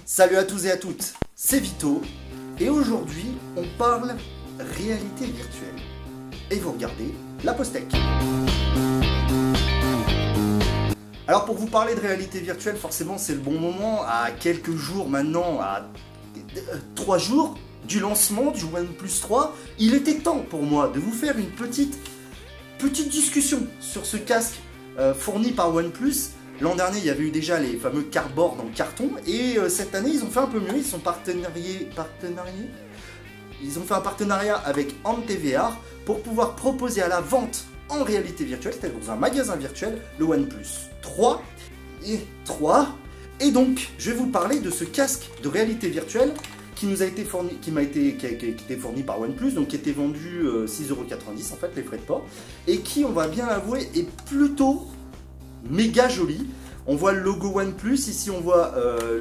Salut à tous et à toutes, c'est Vito et aujourd'hui on parle réalité virtuelle. Et vous regardez la Postec. Alors pour vous parler de réalité virtuelle, forcément c'est le bon moment, à quelques jours maintenant, à 3 jours du lancement du OnePlus 3, il était temps pour moi de vous faire une petite discussion sur ce casque fourni par OnePlus. L'an dernier, il y avait eu déjà les fameux cardboard en carton, et cette année, ils ont fait un peu mieux, ils ont fait un partenariat avec AnteVR pour pouvoir proposer à la vente en réalité virtuelle, c'est-à-dire dans un magasin virtuel, le OnePlus 3 et 3. Et donc, je vais vous parler de ce casque de réalité virtuelle qui nous a été fourni, qui était fourni par OnePlus, donc qui était vendu 6,90 € en fait, les frais de port, et qui, on va bien l'avouer, est plutôt méga joli. On voit le logo OnePlus, ici on voit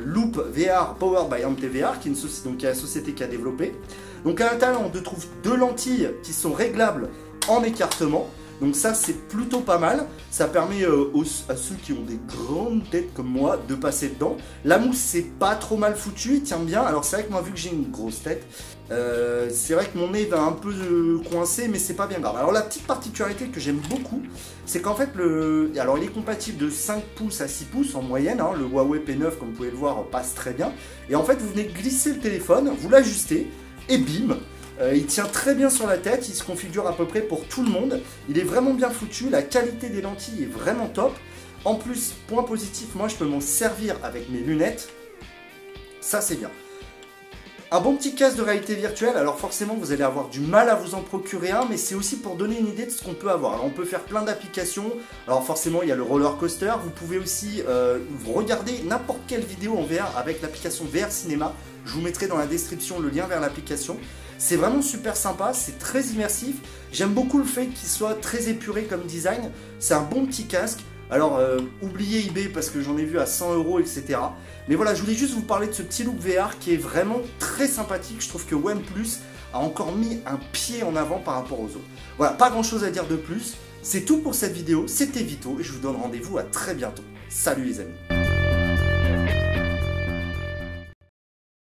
Loop VR Powered by AnteVR, qui est la société qui a développé. Donc à l'intérieur on trouve deux lentilles qui sont réglables en écartement. Donc ça c'est plutôt pas mal, ça permet à ceux qui ont des grandes têtes comme moi de passer dedans. La mousse c'est pas trop mal foutu, il tient bien. Alors c'est vrai que moi vu que j'ai une grosse tête, c'est vrai que mon nez va un peu coincer, mais c'est pas bien grave. Alors la petite particularité que j'aime beaucoup, c'est qu'en fait alors il est compatible de 5 pouces à 6 pouces en moyenne, hein. Le Huawei P9 comme vous pouvez le voir passe très bien. Et en fait vous venez glisser le téléphone, vous l'ajustez et bim, il tient très bien sur la tête, il se configure à peu près pour tout le monde. Il est vraiment bien foutu, la qualité des lentilles est vraiment top. En plus, point positif, moi je peux m'en servir avec mes lunettes. Ça c'est bien. Un bon petit casque de réalité virtuelle, alors forcément vous allez avoir du mal à vous en procurer un, mais c'est aussi pour donner une idée de ce qu'on peut avoir. Alors on peut faire plein d'applications, alors forcément il y a le roller coaster, vous pouvez aussi regarder n'importe quelle vidéo en VR avec l'application VR Cinéma. Je vous mettrai dans la description le lien vers l'application. C'est vraiment super sympa, c'est très immersif. J'aime beaucoup le fait qu'il soit très épuré comme design. C'est un bon petit casque. Alors, oubliez eBay parce que j'en ai vu à 100 €, etc. Mais voilà, je voulais juste vous parler de ce petit look VR qui est vraiment très sympathique. Je trouve que OnePlus a encore mis un pied en avant par rapport aux autres. Voilà, pas grand chose à dire de plus. C'est tout pour cette vidéo. C'était Vito et je vous donne rendez-vous à très bientôt. Salut les amis.